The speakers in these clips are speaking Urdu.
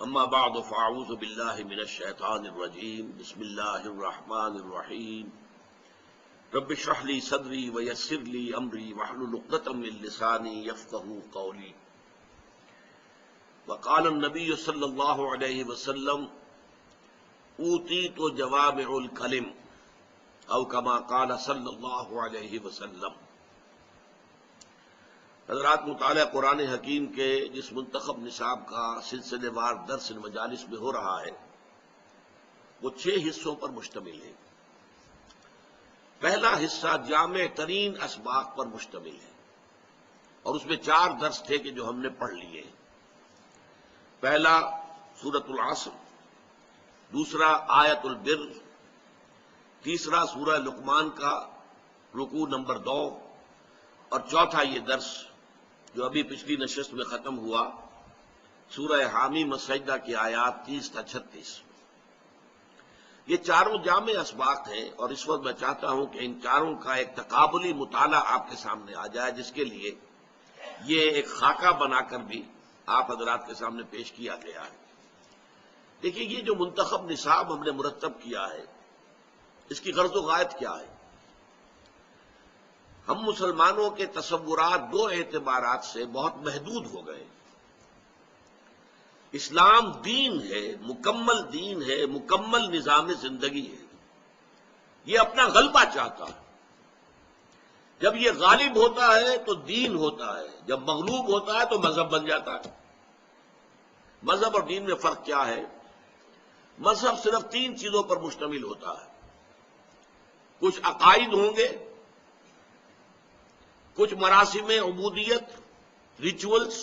اما بعد فاعوذ باللہ من الشیطان الرجیم بسم اللہ الرحمن الرحیم رب اشرح لی صدری ویسر لی امری واحلل عقدۃ من لسانی یفقہوا قولی وقال النبی صلی اللہ علیہ وسلم اوتیت جوامع الکلم او کما قال صلی اللہ علیہ وسلم۔ حضرات، مطالعہ قرآن حکیم کے جس منتخب نصاب کا سلسلے وار درس مجالس میں ہو رہا ہے وہ 6 حصوں پر مشتمل ہے۔ پہلا حصہ جامع ترین اسباق پر مشتمل ہے اور اس میں 4 درس تھے کہ جو ہم نے پڑھ لیے۔ پہلا سورۃ العصر، دوسرا آیت البر، تیسرا سورہ لقمان کا رکوع نمبر 2 اور چوتھا یہ درس جو ابھی پچھلی نشست میں ختم ہوا، سورہ حامیم السجدہ کی آیات 30 تا 36۔ یہ چاروں جامع اسباق ہیں اور اس وقت میں چاہتا ہوں کہ ان چاروں کا ایک تقابلی مطالعہ آپ کے سامنے آ جائے، جس کے لیے یہ ایک خاکہ بنا کر بھی آپ حضرات کے سامنے پیش کیا گیا ہے۔ دیکھیے، یہ جو منتخب نصاب ہم نے مرتب کیا ہے اس کی غرض و غایت کیا ہے؟ ہم مسلمانوں کے تصورات 2 اعتبارات سے بہت محدود ہو گئے۔ اسلام دین ہے، مکمل دین ہے، مکمل نظام زندگی ہے۔ یہ اپنا غلبہ چاہتا ہے۔ جب یہ غالب ہوتا ہے تو دین ہوتا ہے، جب مغلوب ہوتا ہے تو مذہب بن جاتا ہے۔ مذہب اور دین میں فرق کیا ہے؟ مذہب صرف 3 چیزوں پر مشتمل ہوتا ہے۔ کچھ عقائد ہوں گے، کچھ مراسم عبودیت، ریچولز،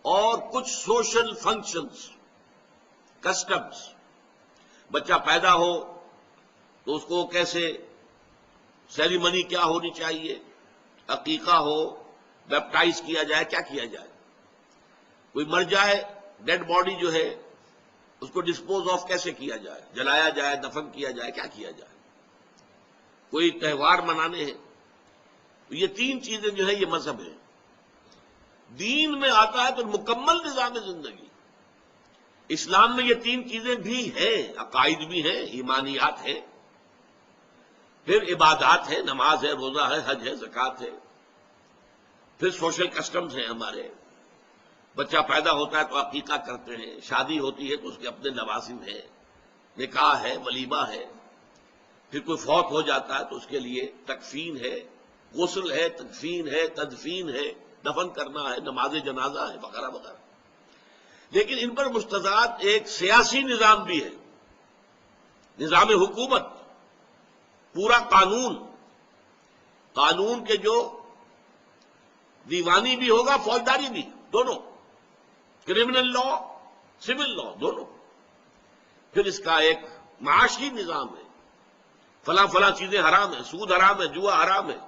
اور کچھ سوشل فنکشنز، کسٹمز۔ بچہ پیدا ہو تو اس کو کیسے سیریمنی کیا ہونی چاہیے، عقیقہ ہو، بیپٹائز کیا جائے، کیا کیا جائے۔ کوئی مر جائے، ڈیڈ باڈی جو ہے اس کو ڈسپوز آف کیسے کیا جائے، جلایا جائے، دفن کیا جائے، کیا کیا جائے۔ کوئی تہوار منانے ہیں، یہ 3 چیزیں جو ہے یہ مذہب ہے۔ دین میں آتا ہے تو مکمل نظام زندگی۔ اسلام میں یہ 3 چیزیں بھی ہیں، عقائد بھی ہیں، ایمانیات ہیں، پھر عبادات ہے، نماز ہے، روزہ ہے، حج ہے، زکوٰۃ ہے، پھر سوشل کسٹمز ہیں ہمارے۔ بچہ پیدا ہوتا ہے تو عقیقہ کرتے ہیں، شادی ہوتی ہے تو اس کے اپنے لوازم ہیں، نکاح ہے، ولیمہ ہے، پھر کوئی فوت ہو جاتا ہے تو اس کے لیے تکفین ہے، غسل ہے، تدفین ہے، تدفین ہے، دفن کرنا ہے، نماز جنازہ ہے، وغیرہ وغیرہ۔ لیکن ان پر مستضاد ایک سیاسی نظام بھی ہے، نظام حکومت، پورا قانون۔ قانون کے جو دیوانی بھی ہوگا، فوجداری بھی، دونوں، کرمنل لا، سول لا، دونوں۔ پھر اس کا ایک معاشی نظام ہے، فلاں فلاں چیزیں حرام ہیں، سود حرام ہے، جوا حرام ہے۔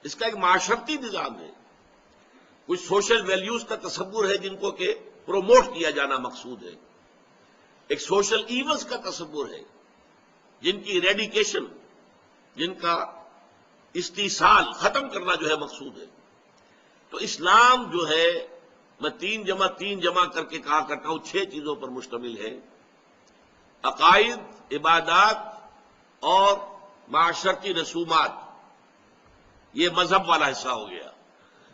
اس کا ایک معاشرتی نظام ہے۔ کچھ سوشل ویلیوز کا تصور ہے جن کو کہ پروموٹ کیا جانا مقصود ہے۔ ایک سوشل ایونز کا تصور ہے جن کی ریڈیکیشن، جن کا استیصال، ختم کرنا جو ہے مقصود ہے۔ تو اسلام جو ہے، میں 3 جمع 3 جمع کر کے کہا کرتا ہوں، 6 چیزوں پر مشتمل ہے۔ عقائد، عبادات اور معاشرتی رسومات، یہ مذہب والا حصہ ہو گیا۔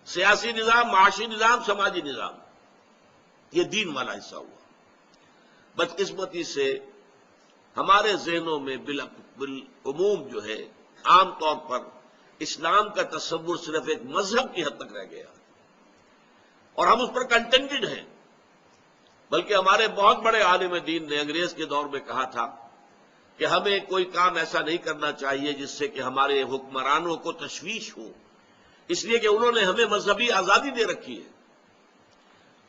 سیاسی نظام، معاشی نظام، سماجی نظام، یہ دین والا حصہ ہوا۔ بدقسمتی سے ہمارے ذہنوں میں بالعموم جو ہے، عام طور پر اسلام کا تصور صرف ایک مذہب کی حد تک رہ گیا اور ہم اس پر کنٹینٹڈ ہیں۔ بلکہ ہمارے بہت بڑے عالم دین نے انگریز کے دور میں کہا تھا کہ ہمیں کوئی کام ایسا نہیں کرنا چاہیے جس سے کہ ہمارے حکمرانوں کو تشویش ہو، اس لیے کہ انہوں نے ہمیں مذہبی آزادی دے رکھی ہے۔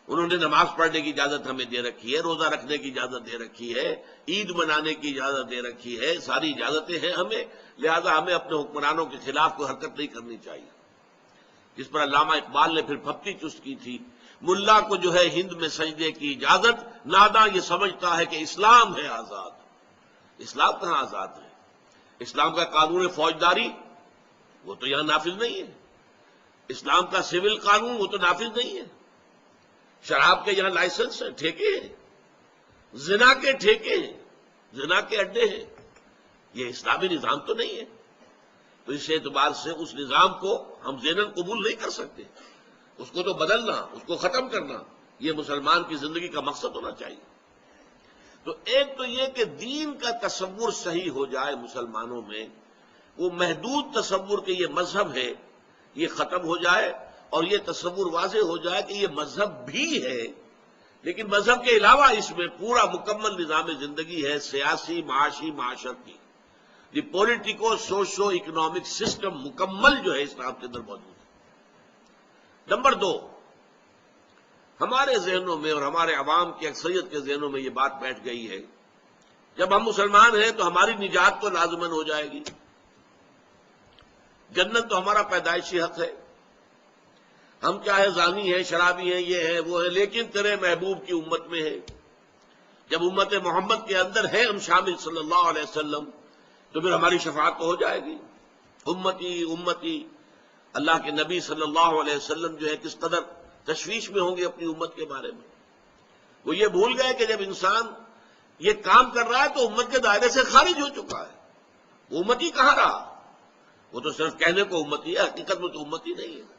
انہوں نے نماز پڑھنے کی اجازت ہمیں دے رکھی ہے، روزہ رکھنے کی اجازت دے رکھی ہے، عید منانے کی اجازت دے رکھی ہے، ساری اجازتیں ہیں ہمیں، لہذا ہمیں اپنے حکمرانوں کے خلاف کوئی حرکت نہیں کرنی چاہیے۔ جس پر علامہ اقبال نے پھر پھپتی چست کی تھی، ملا کو جو ہے ہند میں سجدے کی اجازت، ناداں یہ سمجھتا ہے کہ اسلام ہے آزاد۔ اسلام کہاں آزاد ہے؟ اسلام کا قانون فوجداری وہ تو یہاں نافذ نہیں ہے، اسلام کا سول قانون وہ تو نافذ نہیں ہے۔ شراب کے یہاں لائسنس ہیں، ٹھیکے ہیں، زنا کے ٹھیکے ہیں، زنا کے اڈے ہیں. یہ اسلامی نظام تو نہیں ہے. تو اس اعتبار سے اس نظام کو ہم ذہناً قبول نہیں کر سکتے. اس کو تو بدلنا، اس کو ختم کرنا، یہ مسلمان کی زندگی کا مقصد ہونا چاہیے. تو ایک تو یہ کہ دین کا تصور صحیح ہو جائے مسلمانوں میں، وہ محدود تصور کہ یہ مذہب ہے یہ ختم ہو جائے، اور یہ تصور واضح ہو جائے کہ یہ مذہب بھی ہے، لیکن مذہب کے علاوہ اس میں پورا مکمل نظام زندگی ہے، سیاسی، معاشی، معاشرتی. دی پولیٹیکو سوشو اکنامک سسٹم مکمل جو ہے اسلام کے اندر موجود ہے. نمبر 2، ہمارے ذہنوں میں اور ہمارے عوام کی اکثریت کے ذہنوں میں یہ بات بیٹھ گئی ہے، جب ہم مسلمان ہیں تو ہماری نجات تو لازماً ہو جائے گی، جنت تو ہمارا پیدائشی حق ہے، ہم چاہے زانی ہیں، شرابی ہیں، یہ ہیں وہ ہیں، لیکن تیرے محبوب کی امت میں ہے. جب امت محمد کے اندر ہے ہم شامل صلی اللہ علیہ وسلم، تو پھر ہماری شفاعت تو ہو جائے گی. امتی امتی، اللہ کے نبی صلی اللہ علیہ وسلم جو ہے کس قدر تشویش میں ہوں گے اپنی امت کے بارے میں. وہ یہ بھول گئے کہ جب انسان یہ کام کر رہا ہے تو امت کے دائرے سے خارج ہو چکا ہے. وہ امتی کہاں رہا؟ وہ تو صرف کہنے کو امتی ہے، حقیقت میں تو امتی نہیں ہے.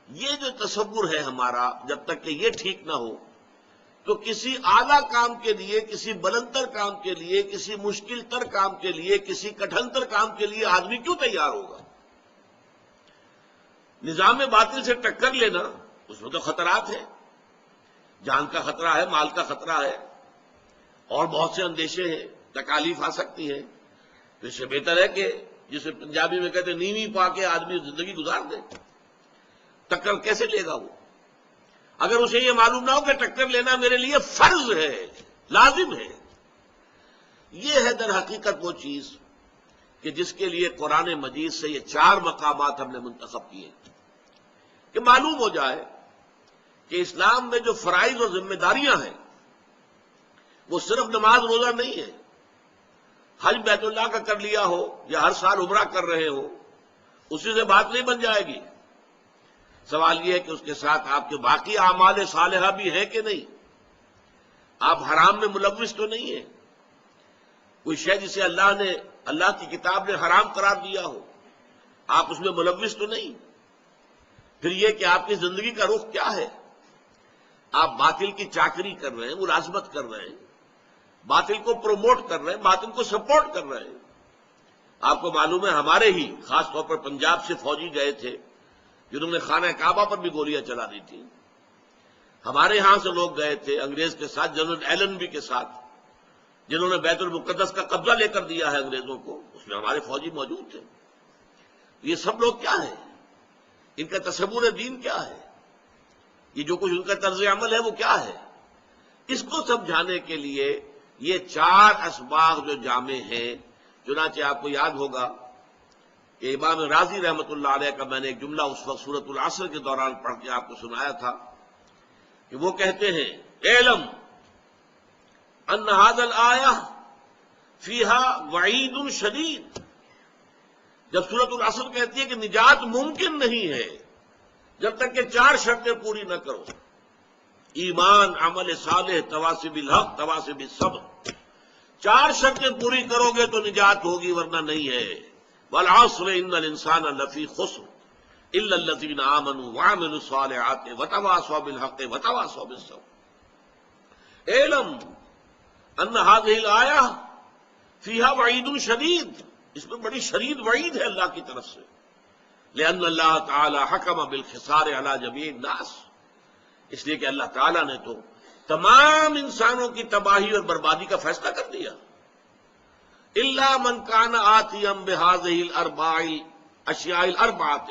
یہ جو تصور ہے ہمارا، جب تک کہ یہ ٹھیک نہ ہو تو کسی اعلیٰ کام کے لیے، کسی بلندر کام کے لیے، کسی مشکل تر کام کے لیے، کسی کٹھن تر کام کے لیے آدمی کیوں تیار ہوگا؟ نظام باطل سے ٹکر لینا، اس میں تو خطرات ہیں، جان کا خطرہ ہے، مال کا خطرہ ہے، اور بہت سے اندیشے ہیں، تکالیف آ سکتی ہیں. تو اس سے بہتر ہے کہ جسے پنجابی میں کہتے ہیں نیوی پا کے آدمی زندگی گزار دے. ٹکر کیسے لے گا وہ؟ اگر اسے یہ معلوم نہ ہو کہ ٹکر لینا میرے لیے فرض ہے، لازم ہے. یہ ہے در حقیقت وہ چیز کہ جس کے لیے قرآن مجید سے یہ 4 مقامات ہم نے منتخب کیے کہ معلوم ہو جائے کہ اسلام میں جو فرائض اور ذمہ داریاں ہیں وہ صرف نماز روزہ نہیں ہے. حج بیت اللہ کا کر لیا ہو یا ہر سال عمرہ کر رہے ہو، اسی سے بات نہیں بن جائے گی. سوال یہ ہے کہ اس کے ساتھ آپ کے باقی اعمال صالحہ بھی ہیں کہ نہیں. آپ حرام میں ملوث تو نہیں ہیں. کوئی شے جسے اللہ کی کتاب نے حرام قرار دیا ہو، آپ اس میں ملوث تو نہیں. پھر یہ کہ آپ کی زندگی کا رخ کیا ہے؟ آپ باطل کی چاکری کر رہے ہیں، ملازمت کر رہے ہیں، باطل کو پروموٹ کر رہے ہیں، باطل کو سپورٹ کر رہے ہیں. آپ کو معلوم ہے ہمارے ہی خاص طور پر پنجاب سے فوجی گئے تھے جنہوں نے خانہ کعبہ پر بھی گولیاں چلا دی تھی. ہمارے ہاں سے لوگ گئے تھے انگریز کے ساتھ، جنرل ایلنبی کے ساتھ، جنہوں نے بیت المقدس کا قبضہ لے کر دیا ہے انگریزوں کو. اس میں ہمارے فوجی موجود تھے. یہ سب لوگ کیا ہیں؟ ان کا تصور دین کیا ہے؟ یہ جو کچھ ان کا طرز عمل ہے وہ کیا ہے؟ اس کو سمجھانے کے لیے یہ 4 اسباق جو جامع ہیں، چنانچہ آپ کو یاد ہوگا کہ امام راضی رحمۃ اللہ علیہ کا میں نے ایک جملہ اس وقت سورۃ العصر کے دوران پڑھ کے آپ کو سنایا تھا کہ وہ کہتے ہیں اعلم ان ھذا الآیہ فیہا وعید شدید. جب سورۃ العصر کہتی ہے کہ نجات ممکن نہیں ہے جب تک کہ 4 شرطیں پوری نہ کرو، ایمان، عمل صالح، تواصی بالحق، تواصی بالصبر. 4 شرطیں پوری کرو گے تو نجات ہوگی، ورنہ نہیں ہے. والعصر ان الانسان لفی خسر الا الذین آمنوا وعملوا الصالحات وتواصوا بالحق وتواصوا بالصبر. اعلم ان هذه الآیہ فیہا وعید شدید. اس میں بڑی شدید وعید ہے اللہ کی طرف سے. لأن اللہ تعالی حکم بالخسار علی جمیع الناس. اس لیے کہ اللہ تعالیٰ نے تو تمام انسانوں کی تباہی اور بربادی کا فیصلہ کر دیا. الا من کان آتیا بہذہ الاربع اشیاء الاربعۃ،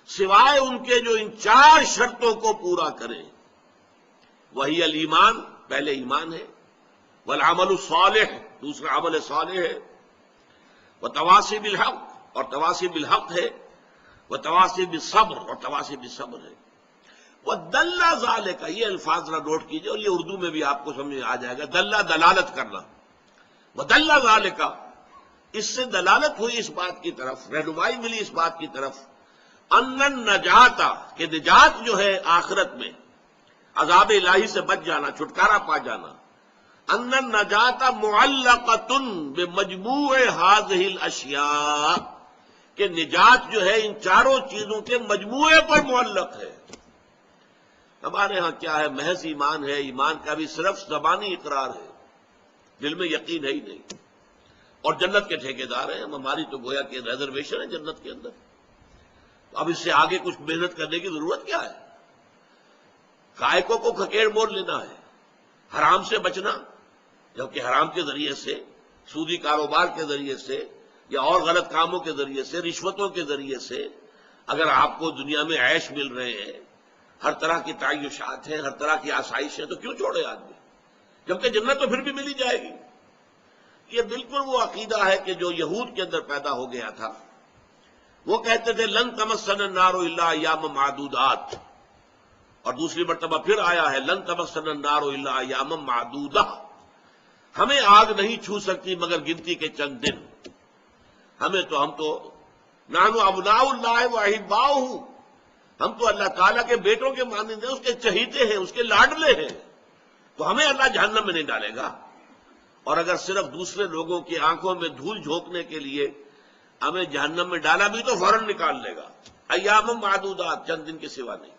سوائے ان کے جو ان 4 شرطوں کو پورا کریں. وہی الایمان، پہلے ایمان ہے، والعمل الصالح، دوسرا عمل صالح ہے، وتواصی بالحق، اور تواصی بالحق ہے، وتواصی بالصبر، اور تواصی بالصبر ہے. وَدَلَّ ذَلِكَ، یہ الفاظ ذرا نوٹ کیجئے اور یہ اردو میں بھی آپ کو سمجھ آ جائے گا. دلہ دلالت کرنا، وَدَلَّ ذَلِكَ، اس سے دلالت ہوئی اس بات کی طرف، رہنمائی ملی اس بات کی طرف، ان النجات، کہ نجات جو ہے آخرت میں، عذاب الہی سے بچ جانا، چھٹکارا پا جانا، ان النجات معلقۃ بمجموع هذه الاشیاء، کہ نجات جو ہے ان چاروں چیزوں کے مجموعے پر معلق ہے۔ ہمارے ہاں کیا ہے، محض ایمان ہے، ایمان کا بھی صرف زبانی اقرار ہے، دل میں یقین ہے ہی نہیں، اور جنت کے ٹھیکیدار ہیں ہماری تو گویا کہ ریزرویشن ہے جنت کے اندر۔ تو اب اس سے آگے کچھ محنت کرنے کی ضرورت کیا ہے؟ قائقوں کو کھکیڑ موڑ لینا ہے، حرام سے بچنا، جبکہ حرام کے ذریعے سے، سودی کاروبار کے ذریعے سے، یا اور غلط کاموں کے ذریعے سے، رشوتوں کے ذریعے سے اگر آپ کو دنیا میں عیش مل رہے ہیں، ہر طرح کی تعیشات ہیں، ہر طرح کی آسائش ہے، تو کیوں چھوڑے آدمی؟ جبکہ جنت تو پھر بھی ملی جائے گی۔ یہ بالکل وہ عقیدہ ہے کہ جو یہود کے اندر پیدا ہو گیا تھا۔ وہ کہتے تھے لن تمسنا النار الا ایاما معدودات، اور دوسری مرتبہ پھر آیا ہے لن تمسنا النار الا ایاما معدودہ، ہمیں آگ نہیں چھو سکتی مگر گنتی کے چند دن۔ ہم تو نحن ابناء اللہ واحباؤہ، ہم تو اللہ تعالیٰ کے بیٹوں کے مانند ہیں، اس کے چہیتے ہیں، اس کے لاڈلے ہیں، تو ہمیں اللہ جہنم میں نہیں ڈالے گا۔ اور اگر صرف دوسرے لوگوں کی آنکھوں میں دھول جھونکنے کے لیے ہمیں جہنم میں ڈالا بھی تو فوراً نکال لے گا۔ ایام معدودات، چند دن کے سوا نہیں۔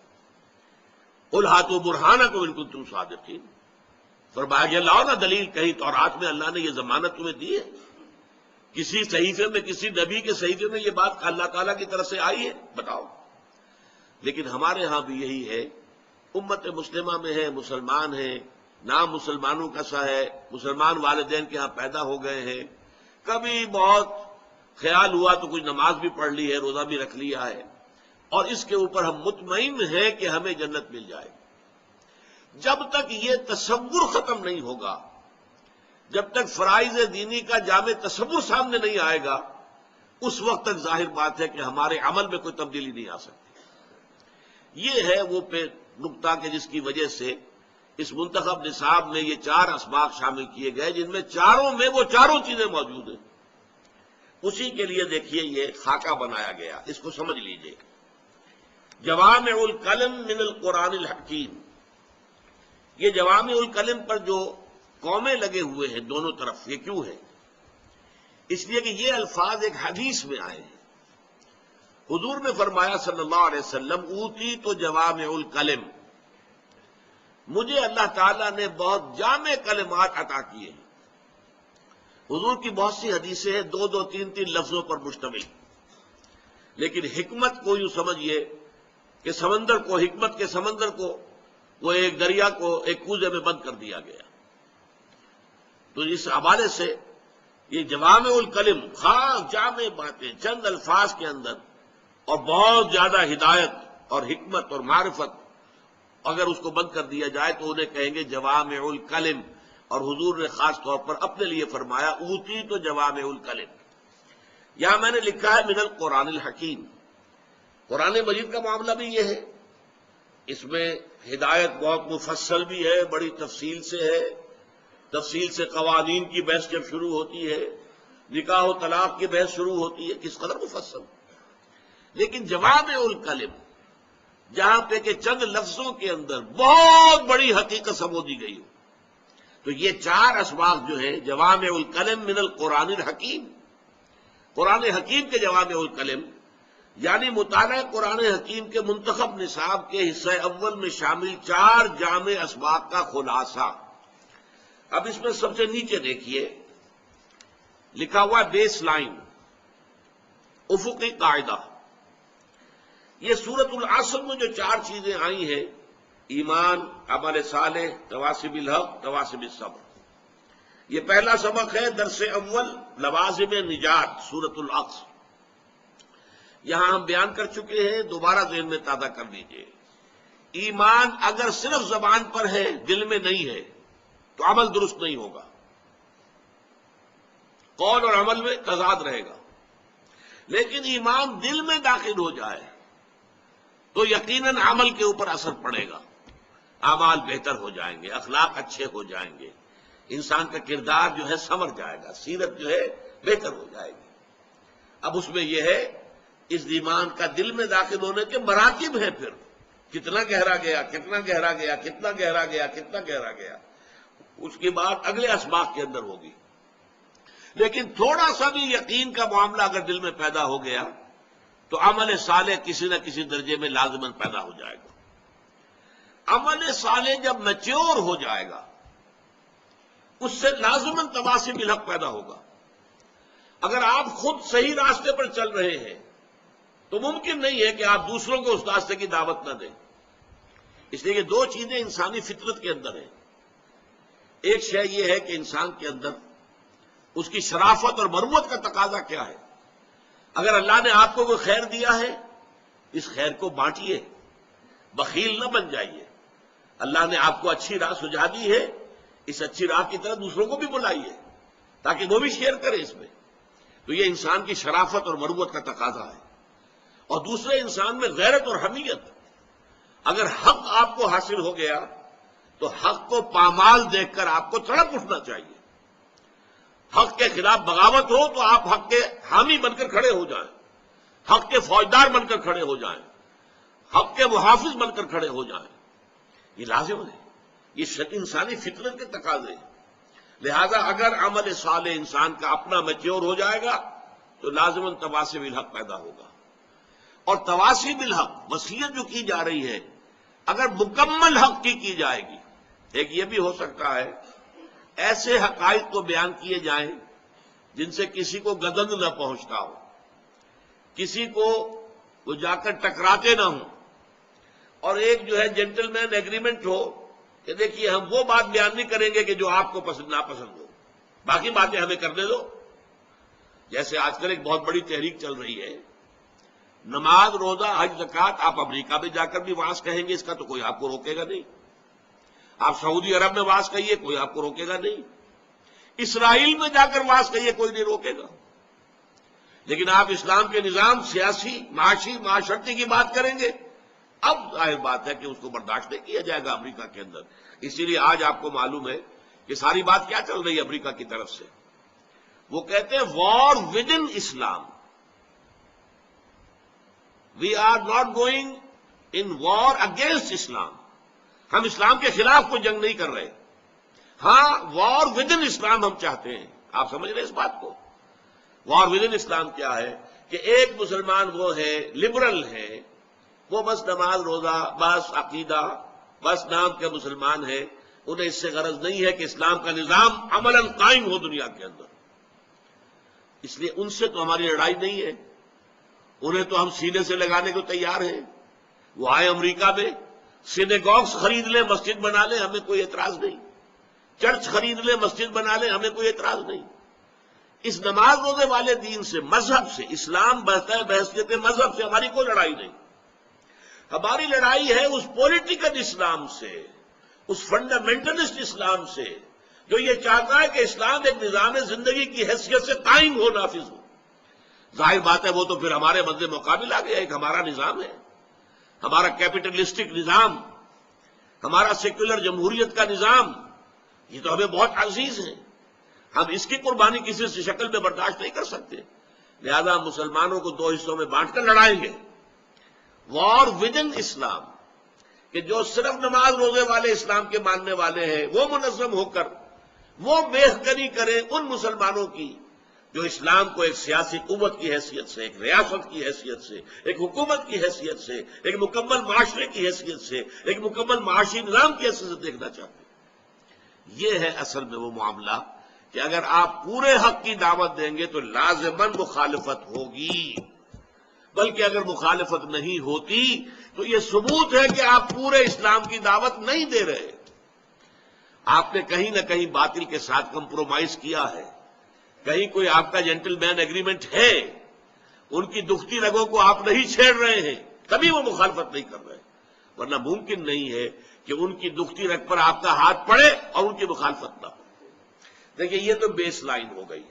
قل ہاتوا برہانکم ان کنتم صادقین، فرمایا لاؤ نا دلیل، کہیں تورات میں اللہ نے یہ ضمانت تمہیں دی ہے؟ کسی صحیفے میں، کسی نبی کے صحیفے میں یہ بات اللہ تعالیٰ کی طرف سے آئی ہے؟ بتاؤ۔ لیکن ہمارے ہاں بھی یہی ہے، امت مسلمہ میں ہے، مسلمان ہیں، نام مسلمانوں کا سا ہے، مسلمان والدین کے ہاں پیدا ہو گئے ہیں، کبھی بہت خیال ہوا تو کچھ نماز بھی پڑھ لی ہے، روزہ بھی رکھ لیا ہے، اور اس کے اوپر ہم مطمئن ہیں کہ ہمیں جنت مل جائے۔ جب تک یہ تصور ختم نہیں ہوگا، جب تک فرائض دینی کا جامع تصور سامنے نہیں آئے گا، اس وقت تک ظاہر بات ہے کہ ہمارے عمل میں کوئی تبدیلی نہیں آ سکتی۔ یہ ہے وہ نقطہ کہ جس کی وجہ سے اس منتخب نصاب میں یہ 4 اسباق شامل کیے گئے، جن میں چاروں میں وہ چاروں چیزیں موجود ہیں۔ اسی کے لیے دیکھیے یہ خاکہ بنایا گیا، اس کو سمجھ لیجئے۔ جوامع الکلم من القرآن الحکیم، یہ جوامع الکلم پر جو قومیں لگے ہوئے ہیں دونوں طرف، یہ کیوں ہے؟ اس لیے کہ یہ الفاظ ایک حدیث میں آئے ہیں۔ حضور نے فرمایا صلی اللہ علیہ وسلم اوتی تو جوامع الکلم، مجھے اللہ تعالیٰ نے بہت جامع کلمات عطا کیے ہیں۔ حضور کی بہت سی حدیثیں ہیں 2 3 لفظوں پر مشتمل، لیکن حکمت کو یوں سمجھیے کہ سمندر کو، حکمت کے سمندر کو، وہ ایک دریا کو ایک کوزے میں بند کر دیا گیا۔ تو اس حوالے سے یہ جوامع الکلم، خاص جامع باتیں چند الفاظ کے اندر، اور بہت زیادہ ہدایت اور حکمت اور معرفت، اگر اس کو بند کر دیا جائے تو انہیں کہیں گے جوامع الکلم۔ اور حضور نے خاص طور پر اپنے لیے فرمایا اوتی تو جوامع الکلم۔ یہاں میں نے لکھا ہے من القرآن الحکیم، قرآن مجید کا معاملہ بھی یہ ہے، اس میں ہدایت بہت مفصل بھی ہے، بڑی تفصیل سے ہے، تفصیل سے قوانین کی بحث جب شروع ہوتی ہے، نکاح و طلاق کی بحث شروع ہوتی ہے، کس قدر مفصل۔ لیکن جوامع الکلم، جہاں پہ کہ چند لفظوں کے اندر بہت بڑی حقیقت سمو دی گئی ہو، تو یہ 4 اسباق جو ہیں جوامع الکلم من القرآن الحکیم، قرآن حکیم کے جوامع الکلم، یعنی مطالعہ قرآن حکیم کے منتخب نصاب کے حصہ اول میں شامل 4 جامع اسباق کا خلاصہ۔ اب اس میں سب سے نیچے دیکھیے لکھا ہوا بیس لائن، افقی قاعدہ۔ یہ سورۃ العصر میں جو 4 چیزیں آئی ہیں، ایمان، عمل صالح، تواسب الحق، تواسب الصبر، یہ پہلا سبق ہے درس اول لوازم نجات سورۃ العصر۔ یہاں ہم بیان کر چکے ہیں، دوبارہ ذہن میں تازہ کر لیجئے۔ ایمان اگر صرف زبان پر ہے، دل میں نہیں ہے، تو عمل درست نہیں ہوگا، قول اور عمل میں تضاد رہے گا۔ لیکن ایمان دل میں داخل ہو جائے تو یقیناً عمل کے اوپر اثر پڑے گا، اعمال بہتر ہو جائیں گے، اخلاق اچھے ہو جائیں گے، انسان کا کردار جو ہے سنور جائے گا، سیرت جو ہے بہتر ہو جائے گی۔ اب اس میں یہ ہے، اس ایمان کا دل میں داخل ہونے کے مراتب ہیں، پھر کتنا گہرا گیا، کتنا گہرا گیا، کتنا گہرا گیا، کتنا گہرا گیا، اس کی بات اگلے اسباق کے اندر ہوگی. لیکن تھوڑا سا بھی یقین کا معاملہ اگر دل میں پیدا ہو گیا تو عمل صالح کسی نہ کسی درجے میں لازماً پیدا ہو جائے گا. عمل صالح جب میچور ہو جائے گا اس سے لازماً تواصی بالحق پیدا ہوگا. اگر آپ خود صحیح راستے پر چل رہے ہیں تو ممکن نہیں ہے کہ آپ دوسروں کو اس راستے کی دعوت نہ دیں. اس لیے یہ دو چیزیں انسانی فطرت کے اندر ہیں. ایک شے یہ ہے کہ انسان کے اندر اس کی شرافت اور مروت کا تقاضا کیا ہے. اگر اللہ نے آپ کو کوئی خیر دیا ہے اس خیر کو بانٹیے، بخیل نہ بن جائیے. اللہ نے آپ کو اچھی راہ سجھا دی ہے، اس اچھی راہ کی طرف دوسروں کو بھی بلائیے تاکہ وہ بھی شیئر کرے اس میں. تو یہ انسان کی شرافت اور مروت کا تقاضا ہے. اور دوسرے انسان میں غیرت اور حمیت. اگر حق آپ کو حاصل ہو گیا تو حق کو پامال دیکھ کر آپ کو تڑپ اٹھنا چاہیے. حق کے خلاف بغاوت ہو تو آپ حق کے حامی بن کر کھڑے ہو جائیں، حق کے فوجدار بن کر کھڑے ہو جائیں، حق کے محافظ بن کر کھڑے ہو جائیں. یہ لازم ہے، یہ انسانی فطرت کے تقاضے ہیں. لہذا اگر عمل صالح انسان کا اپنا میچور ہو جائے گا تو لازماً تواصی بالحق پیدا ہوگا. اور تواصی بالحق وصیت جو کی جا رہی ہے اگر مکمل حق کی جائے گی. ایک یہ بھی ہو سکتا ہے ایسے حقائق کو بیان کیے جائیں جن سے کسی کو گدن نہ پہنچتا ہو، کسی کو وہ جا کر ٹکراتے نہ ہوں، اور ایک جو ہے جینٹل مین ایگریمنٹ ہو کہ دیکھیے ہم وہ بات بیان نہیں کریں گے کہ جو آپ کو پسند ناپسند ہو، باقی باتیں ہمیں کرنے دو. جیسے آج کل ایک بہت بڑی تحریک چل رہی ہے، نماز روزہ حج زکوٰۃ آپ امریکہ میں جا کر بھی وعظ کہیں گے اس کا تو کوئی آپ کو روکے گا نہیں. آپ سعودی عرب میں وعظ کہیے کوئی آپ کو روکے گا نہیں. اسرائیل میں جا کر وعظ کہیے کوئی نہیں روکے گا. لیکن آپ اسلام کے نظام، سیاسی، معاشی، معاشرتی کی بات کریں گے، اب ظاہر بات ہے کہ اس کو برداشت نہیں کیا جائے گا امریکہ کے اندر. اسی لیے آج آپ کو معلوم ہے کہ ساری بات کیا چل رہی ہے امریکہ کی طرف سے. وہ کہتے ہیں war within Islam. We are not going in war against Islam. ہم اسلام کے خلاف کوئی جنگ نہیں کر رہے. ہاں وار ود ان اسلام ہم چاہتے ہیں. آپ سمجھ رہے ہیں اس بات کو؟ وار ود ان اسلام کیا ہے کہ ایک مسلمان وہ ہے لبرل ہے، وہ بس نماز روزہ، بس عقیدہ، بس نام کے مسلمان ہیں، انہیں اس سے غرض نہیں ہے کہ اسلام کا نظام عملاً قائم ہو دنیا کے اندر. اس لیے ان سے تو ہماری لڑائی نہیں ہے، انہیں تو ہم سینے سے لگانے کو تیار ہیں. وہ آئے امریکہ میں، سینیگوگس خرید لیں، مسجد بنا لیں، ہمیں کوئی اعتراض نہیں. چرچ خرید لیں، مسجد بنا لیں، ہمیں کوئی اعتراض نہیں. اس نماز روزے والے دین سے، مذہب سے، اسلام بحیثیت مذہب سے ہماری کوئی لڑائی نہیں. ہماری لڑائی ہے اس پولیٹیکل اسلام سے، اس فنڈامنٹلسٹ اسلام سے جو یہ چاہتا ہے کہ اسلام ایک نظام زندگی کی حیثیت سے قائم ہو، نافذ ہو. ظاہر بات ہے وہ تو پھر ہمارے مد مقابل آ گیا. ایک ہمارا نظام ہے، ہمارا کیپٹلسٹک نظام، ہمارا سیکولر جمہوریت کا نظام. یہ تو ہمیں بہت عزیز ہے، ہم اس کی قربانی کسی سے شکل میں برداشت نہیں کر سکتے. لہذا ہم مسلمانوں کو دو حصوں میں بانٹ کر لڑائیں گے. وار ود ان اسلام، کہ جو صرف نماز روزے والے اسلام کے ماننے والے ہیں وہ منظم ہو کر وہ بہتری کریں ان مسلمانوں کی جو اسلام کو ایک سیاسی قوت کی حیثیت سے، ایک ریاست کی حیثیت سے، ایک حکومت کی حیثیت سے، ایک مکمل معاشرے کی حیثیت سے، ایک مکمل معاشی نظام کی حیثیت سے دیکھنا چاہتے ہیں. یہ ہے اصل میں وہ معاملہ کہ اگر آپ پورے حق کی دعوت دیں گے تو لازماً مخالفت ہوگی. بلکہ اگر مخالفت نہیں ہوتی تو یہ ثبوت ہے کہ آپ پورے اسلام کی دعوت نہیں دے رہے. آپ نے کہیں نہ کہیں باطل کے ساتھ کمپرومائز کیا ہے، کہیں کوئی آپ کا جینٹل مین ایگریمنٹ ہے، ان کی دکھتی رگوں کو آپ نہیں چھیڑ رہے ہیں، تبھی وہ مخالفت نہیں کر رہے. ورنہ ممکن نہیں ہے کہ ان کی دکھتی رگ پر آپ کا ہاتھ پڑے اور ان کی مخالفت نہ ہو. دیکھیے یہ تو بیس لائن ہو گئی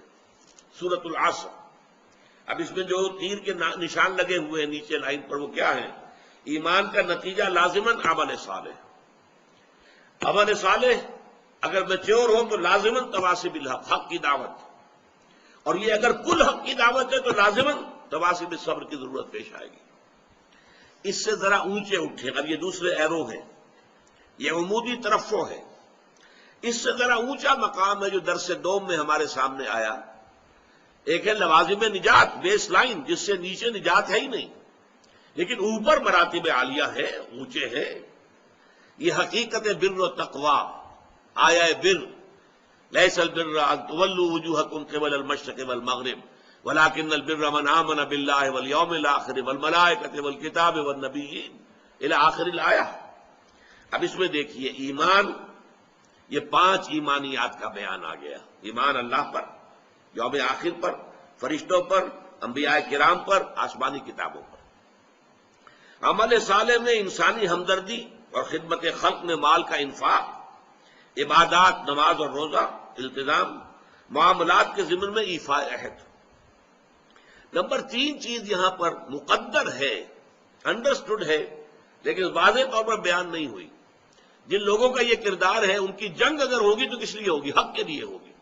سورۃ العصر. اب اس میں جو تیر کے نشان لگے ہوئے ہیں نیچے لائن پر وہ کیا ہے؟ ایمان کا نتیجہ لازماً عمل صالح. عمل صالح اگر میچور ہو تو لازماً تواصی بالحق، حق کی دعوت. اور یہ اگر کل حق کی دعوت ہے تو لازماً تواصی بالصبر کی ضرورت پیش آئے گی. اس سے ذرا اونچے اٹھے. اب یہ دوسرے ایرو ہیں، یہ عمودی ترفع ہے. اس سے ذرا اونچا مقام ہے جو درس دوم میں ہمارے سامنے آیا. ایک ہے لوازم نجات، بیس لائن، جس سے نیچے نجات ہے ہی نہیں، لیکن اوپر مراتب عالیہ ہے، اونچے ہیں. یہ حقیقت بر و تقوی، آیا بر. لیس البر ان تولوا وجوہکم قبل المشرق والمغرب ولکن البر من آمن باللہ والیوم الآخر والملائکۃ والکتاب والنبیین الی آخر الآیہ. اب اس میں دیکھیے ایمان، یہ 5 ایمانیات کا بیان آ گیا. ایمان اللہ پر، یوم آخر پر، فرشتوں پر، انبیاء کرام پر، آسمانی کتابوں پر. عمل صالح میں انسانی ہمدردی اور خدمت خلق میں مال کا انفاق، عبادات، نماز اور روزہ، التزام، معاملات کے ضمن میں ایفاء عہد. نمبر 3 چیز یہاں پر مقدر ہے، انڈرسٹوڈ ہے، لیکن واضح طور پر بیان نہیں ہوئی. جن لوگوں کا یہ کردار ہے ان کی جنگ اگر ہوگی تو کس لیے ہوگی؟ حق کے لیے ہوگی.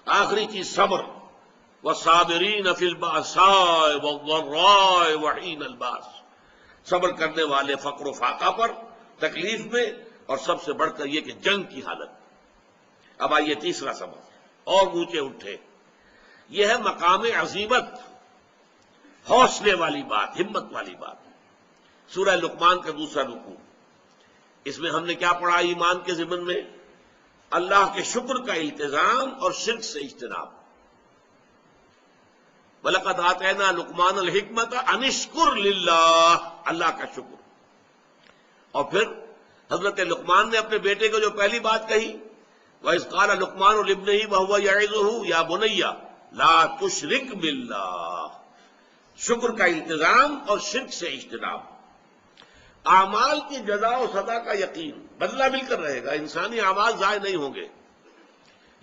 آخری چیز صبر، والصابرین فی البأساء والضراء وحین الباس. صبر کرنے والے فقر و فاقہ پر، تکلیف میں، اور سب سے بڑھ کر یہ کہ جنگ کی حالت. اب آئیے تیسرا سبق، اور اونچے اٹھے. یہ ہے مقام عزیمت، حوصلے والی بات، ہمت والی بات. سورہ لقمان کا دوسرا رکوع. اس میں ہم نے کیا پڑھا؟ ایمان کے ضمن میں اللہ کے شکر کا التزام اور شرک سے اجتناب. وَلَقَدْ آتَيْنَا لُقْمَانَ الْحِكْمَةَ أَنِ اشْكُرْ لِلَّهِ، اللہ کا شکر. اور پھر حضرت لقمان نے اپنے بیٹے کو جو پہلی بات کہی، وَإِذْ قَالَ لُقْمَانُ لِابْنِهِ وَهُوَ يَعِظُهُ يَا بُنَيَّ لَا تُشْرِكْ بِاللَّهِ. شکر کا التزام اور شرک سے اجتناب. اعمال کی جزا و سزا کا یقین، بدلہ مل کر رہے گا، انسانی اعمال ضائع نہیں ہوں گے.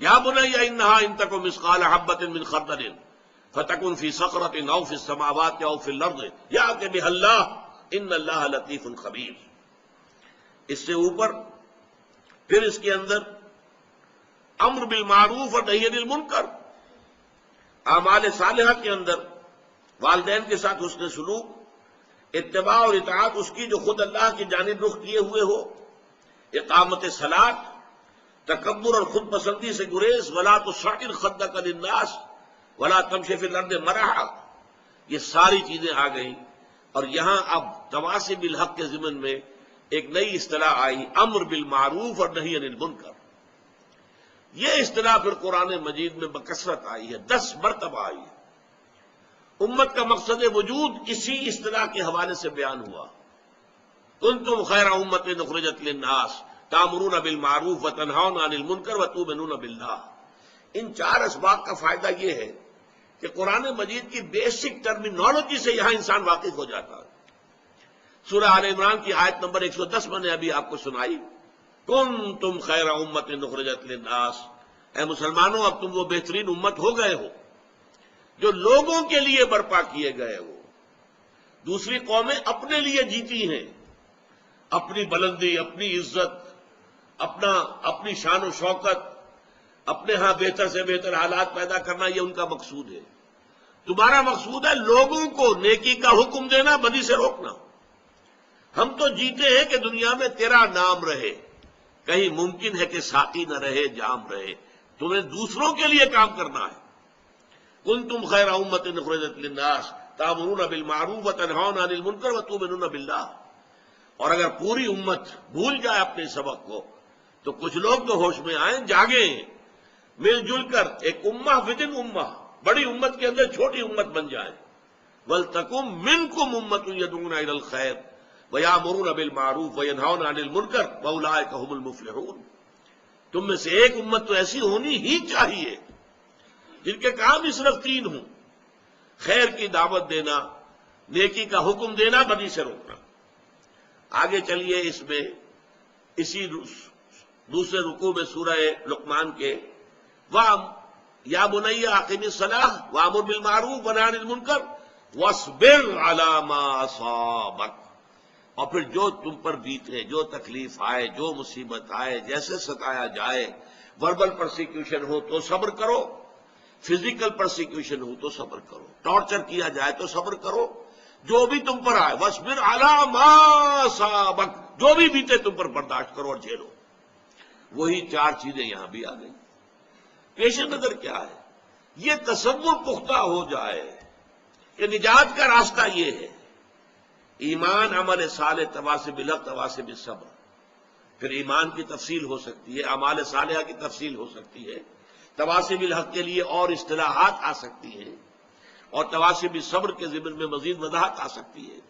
یا بنی انہا ان تک مثقال حبۃ من خردل فتکن فی صخرۃ او فی السماوات او فی الارض یأت بها اللہ ان اللہ لطیف خبیر. اس سے اوپر پھر اس کے اندر امر بالمعروف اور نہی عن المنکر. اعمال صالحہ کے اندر والدین کے ساتھ حسن سلوک، اتباع اور اطاعت اس کی جو خود اللہ کی جانب رخ کیے ہوئے ہو، اقامت صلاۃ، تکبر اور خود پسندی سے گریز، ولا تصعر خدک للناس ولا تمشی فی الارض مرحا. یہ ساری چیزیں آ گئیں. اور یہاں اب تواصی بالحق کے ضمن میں ایک نئی اصطلاح آئی، امر بالمعروف اور نہی عن المنکر. یہ اصطلاح پھر قرآن مجید میں بکثرت آئی ہے، 10 مرتبہ آئی ہے. امت کا مقصد وجود اسی اصطلاح کے حوالے سے بیان ہوا. کنتم خیر امت اخرجت للناس تامرون بالمعروف وتنہون عن المنکر وتؤمنون باللہ. ان 4 اسباق کا فائدہ یہ ہے کہ قرآن مجید کی بیسک ٹرمینالوجی سے یہاں انسان واقف ہو جاتا ہے. سورہ آل عمران کی آیت نمبر 110 میں نے ابھی آپ کو سنائی، کنتم خیر امت اخرجت للناس. اے مسلمانوں، اب تم وہ بہترین امت ہو گئے ہو جو لوگوں کے لیے برپا کیے گئے ہو. دوسری قومیں اپنے لیے جیتی ہیں، اپنی بلندی، اپنی عزت، اپنی شان و شوکت، اپنے ہاں بہتر سے بہتر حالات پیدا کرنا، یہ ان کا مقصود ہے. تمہارا مقصود ہے لوگوں کو نیکی کا حکم دینا، بدی سے روکنا. ہم تو جیتے ہیں کہ دنیا میں تیرا نام رہے. کہیں ممکن ہے کہ ساقی نہ رہے، جام رہے. تمہیں دوسروں کے لیے کام کرنا ہے. کنتم خیر امت اخرجت للناس تامرون بالمعروف وتنہون عن المنکر وتؤمنون باللہ. اور اگر پوری امت بھول جائے اپنے سبق کو تو کچھ لوگ تو ہوش میں آئیں، جاگیں، مل جل کر ایک امہ ودن امہ، بڑی امت کے اندر چھوٹی امت بن جائیں. وَلْتَكُن مِّنكُمْ أُمَّةٌ يَدْعُونَ إِلَى الْخَيْرِ وَيَأْمُرُونَ بِالْمَعْرُوفِ وَيَنْهَوْنَ عَنِ الْمُنكَرِ وَأُولَٰئِكَ هُمُ الْمُفْلِحُونَ. تم میں سے ایک امت تو ایسی ہونی ہی چاہیے جن کے کام ہی صرف 3 ہوں: خیر کی دعوت دینا، نیکی کا حکم دینا، بدی سے روکنا. آگے چلیے اس میں اسی دوسرے رکوع میں سورہ لقمان کے یا بنی اقم الصلاۃ وامر بالمعروف ونہی عن المنکر واصبر علی ما اصابک. اور پھر جو تم پر بیتے، جو تکلیف آئے، جو مصیبت آئے، جیسے ستایا جائے، وربل پرسیکیوشن ہو تو صبر کرو، فزیکل پرسیکیوشن ہو تو صبر کرو، ٹارچر کیا جائے تو صبر کرو، جو بھی تم پر آئے، وَاصْبِرْ عَلَىٰ مَا أَصَابَكَ، جو بھی بیتے تم پر برداشت کرو اور جھیلو۔ وہی چار چیزیں یہاں بھی آ گئی۔ پیش نظر کیا ہے؟ یہ تصور پختہ ہو جائے کہ نجات کا راستہ یہ ہے، ایمان، عمل صالح، تواصی بالحق، تواصی بالصبر۔ پھر ایمان کی تفصیل ہو سکتی ہے، اعمال صالحہ کی تفصیل ہو سکتی ہے، تواصی بالحق کے لیے اور اصطلاحات آ سکتی ہیں، اور تواصی بالصبر کے ضمن میں مزید وضاحت آ سکتی ہے۔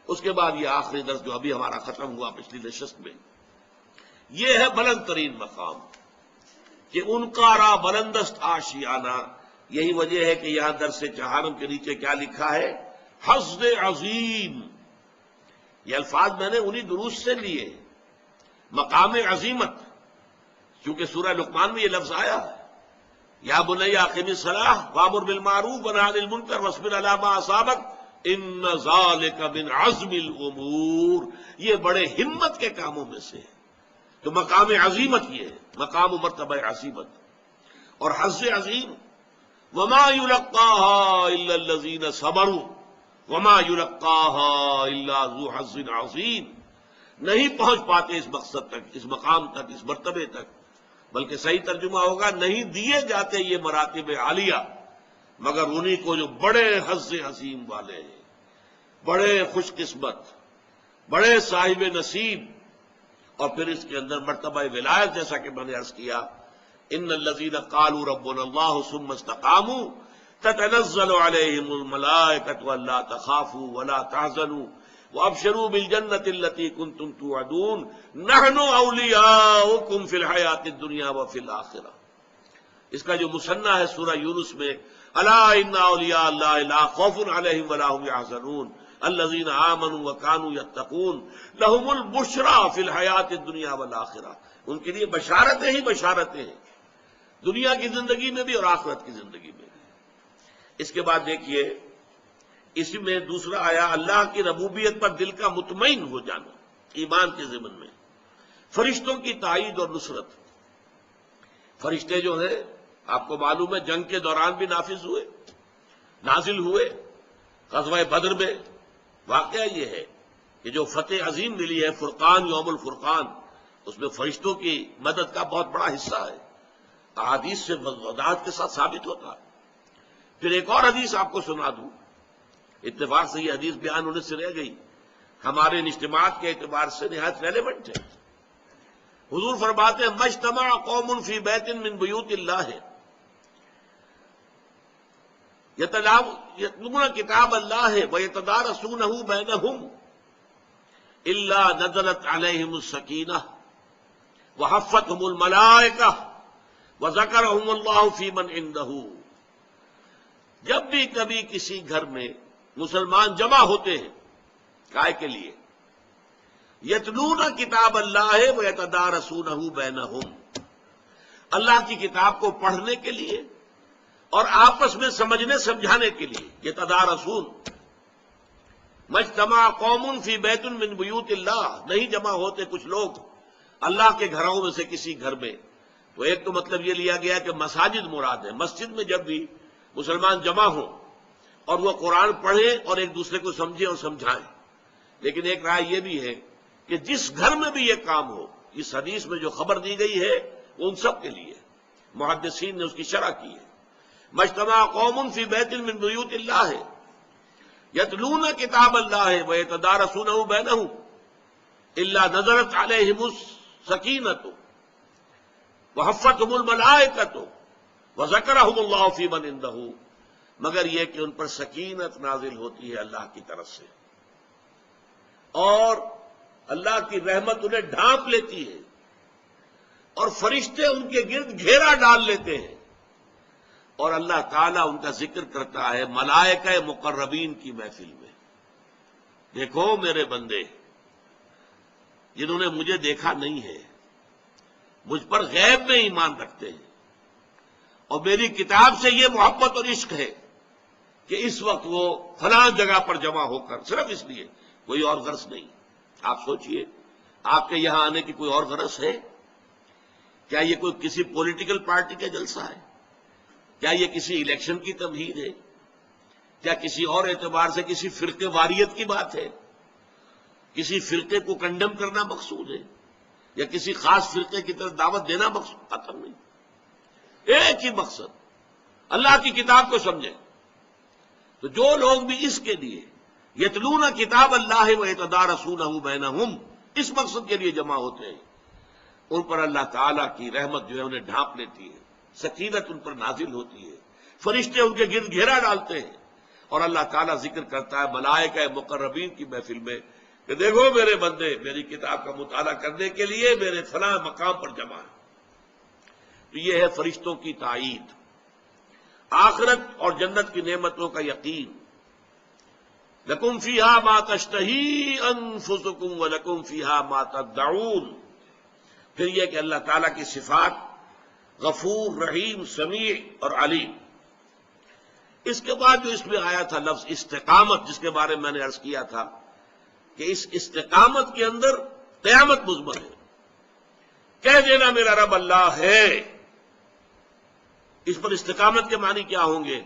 اس کے بعد یہ آخری درس جو ابھی ہمارا ختم ہوا پچھلی نشست میں، یہ ہے بلند ترین مقام کہ ان کا را بلندست آشیانہ۔ یہی وجہ ہے کہ یہاں درس چہارم کے نیچے کیا لکھا ہے؟ حظ عظیم۔ یہ الفاظ میں نے انہی دروس سے لیے، مقام عظیمت، کیونکہ سورہ لقمان میں یہ لفظ آیا ہے، یا بنی اقم الصلاۃ وامر بالمعروف ونہی عن المنکر واصبر علی ما اصابک ان ذلک من عزم الامور۔ یہ بڑے ہمت کے کاموں میں سے ہے، تو مقام عظیمت یہ ہے، مقام و مرتبہ عظیمت۔ اور حظ عظیم، وما یلقاها الا الذین صبروا وما یلقاها الا ذو حظ عظیم۔ نہیں پہنچ پاتے اس مقصد تک، اس مقام تک، اس مرتبے تک، بلکہ صحیح ترجمہ ہوگا نہیں دیے جاتے یہ مراتب عالیہ مگر انہی کو جو بڑے حظ عظیم والے ہیں، بڑے خوش قسمت، بڑے صاحب نصیب۔ اور پھر اس کے اندر مرتبہ ولایت، جیسا کہ میں نے عرض کیا، ان الذین قالوا ربنا اللہ ثم استقاموا تتنزل علیہم الملائکۃ الا تخافوا ولا تحزنوا وابشروا بالجنۃ التی کنتم توعدون نحن اولیاؤکم فی الحیاۃ الدنیا وفی الآخرہ۔ اس کا جو مثنیٰ ہے سورہ یونس میں، الا ان اولیاء اللہ لا خوف علیہم ولا هم یحزنون الذین آمنوا وکانوا یتقون لہم البشریٰ فی الحیاۃ الدنیا والآخرہ۔ ان کے لیے بشارتیں ہی بشارتیں ہیں، دنیا کی زندگی میں بھی اور آخرت کی زندگی میں بھی۔ اس کے بعد دیکھیے، اسی میں دوسرا آیا اللہ کی ربوبیت پر دل کا مطمئن ہو جانا، ایمان کے ضمن میں فرشتوں کی تائید اور نصرت۔ فرشتے جو ہیں آپ کو معلوم ہے جنگ کے دوران بھی نافذ ہوئے، نازل ہوئے۔ غزوہ بدر میں واقعہ یہ ہے کہ جو فتح عظیم ملی ہے، فرقان، یوم الفرقان، اس میں فرشتوں کی مدد کا بہت بڑا حصہ ہے، احادیث سے وضاحت کے ساتھ ثابت ہوتا ہے۔ پھر ایک اور حدیث آپ کو سنا دوں، اتفاق سے یہ حدیث بیان ہونے سے رہ گئی، ہمارے اجتماعات کے اعتبار سے نہایت ریلیونٹ ہے۔ حضور فرماتے ہیں مجتمع قوم فی بیت من بیوت اللہ یتلون کتاب اللہ ویتدارسونہ بینہم الا نزلت علیہم السکینہ وحفتہم الملائکہ وذکرہم اللہ فی من عندہ۔ جب بھی کبھی کسی گھر میں مسلمان جمع ہوتے ہیں، کائے کے لیے؟ یتلون کتاب اللہ ویتدارسونہ بینہم، اللہ کی کتاب کو پڑھنے کے لیے اور آپس میں سمجھنے سمجھانے کے لیے۔ یتدارسون، مجتمع قوم فی بیت من بیوت اللہ، نہیں جمع ہوتے کچھ لوگ اللہ کے گھروں میں سے کسی گھر میں، تو ایک تو مطلب یہ لیا گیا کہ مساجد مراد ہے، مسجد میں جب بھی مسلمان جمع ہوں اور وہ قرآن پڑھیں اور ایک دوسرے کو سمجھیں اور سمجھائیں۔ لیکن ایک رائے یہ بھی ہے کہ جس گھر میں بھی یہ کام ہو، اس حدیث میں جو خبر دی گئی ہے وہ ان سب کے لیے، محدثین نے اس کی شرح کی ہے۔ مجتمع قوم فی بیت من بیوت اللہ یتلون کتاب اللہ ویتدارسونہ بینہم الا نزلت علیہم السکینۃ وحفتہم الملائکۃ وذکرہم اللہ فی من عندہ، مگر یہ کہ ان پر سکینت نازل ہوتی ہے اللہ کی طرف سے، اور اللہ کی رحمت انہیں ڈھانپ لیتی ہے، اور فرشتے ان کے گرد گھیرا ڈال لیتے ہیں، اور اللہ تعالیٰ ان کا ذکر کرتا ہے ملائکہ مقربین کی محفل میں۔ دیکھو میرے بندے، جنہوں نے مجھے دیکھا نہیں ہے، مجھ پر غیب میں ایمان رکھتے ہیں، اور میری کتاب سے یہ محبت اور عشق ہے کہ اس وقت وہ فلاں جگہ پر جمع ہو کر، صرف اس لیے، کوئی اور غرض نہیں۔ آپ سوچئے، آپ کے یہاں آنے کی کوئی اور غرض ہے کیا؟ یہ کوئی کسی پولیٹیکل پارٹی کا جلسہ ہے؟ کیا یہ کسی الیکشن کی تمہید ہے؟ کیا کسی اور اعتبار سے کسی فرقے واریت کی بات ہے؟ کسی فرقے کو کنڈم کرنا مقصود ہے یا کسی خاص فرقے کی طرف دعوت دینا مقصود؟ ختم نہیں. ایک ہی مقصد، اللہ کی کتاب کو سمجھیں. تو جو لوگ بھی اس کے لیے یتلون کتاب اللہ و یتدارسونہ بینہم، اس مقصد کے لیے جمع ہوتے ہیں، ان پر اللہ تعالیٰ کی رحمت جو ہے انہیں ڈھانپ لیتی ہے، سکینت ان پر نازل ہوتی ہے، فرشتے ان کے گرد گھیرا ڈالتے ہیں، اور اللہ تعالیٰ ذکر کرتا ہے ملائکہ مقربین کی محفل میں کہ دیکھو میرے بندے میری کتاب کا مطالعہ کرنے کے لیے میرے فلاں مقام پر جمع ہیں. تو یہ ہے فرشتوں کی تائید، آخرت اور جنت کی نعمتوں کا یقین. لکم فیہا ما تشتہی انفسکم ولکم فیہا ما تدعون. پھر یہ کہ اللہ تعالیٰ کی صفات غفور، رحیم، سمیع اور علیم. اس کے بعد جو اس میں آیا تھا لفظ استقامت، جس کے بارے میں میں نے عرض کیا تھا کہ اس استقامت کے اندر قیامت مضمن ہے. کہہ دینا میرا رب اللہ ہے، اس پر استقامت کے معنی کیا ہوں گے؟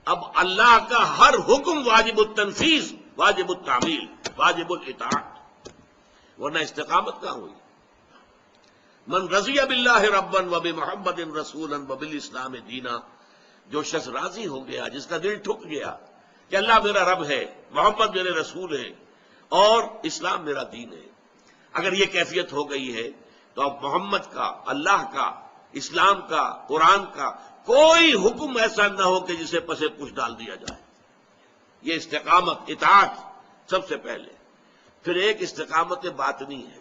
اب اللہ کا ہر حکم واجب التنفیذ، واجب التعمیل، واجب الاطاعت، ورنہ استقامت کہاں ہوئی؟ من رضی باللہ ربا وبمحمد رسولا وبالاسلام دینا، جو شخص راضی ہو گیا، جس کا دل ٹھک گیا کہ اللہ میرا رب ہے، محمد میرے رسول ہے اور اسلام میرا دین ہے. اگر یہ کیفیت ہو گئی ہے تو اب محمد کا، اللہ کا، اسلام کا، قرآن کا کوئی حکم ایسا نہ ہو کہ جسے پسے پش ڈال دیا جائے. یہ استقامت، اطاعت سب سے پہلے. پھر ایک استقامت باطنی ہے،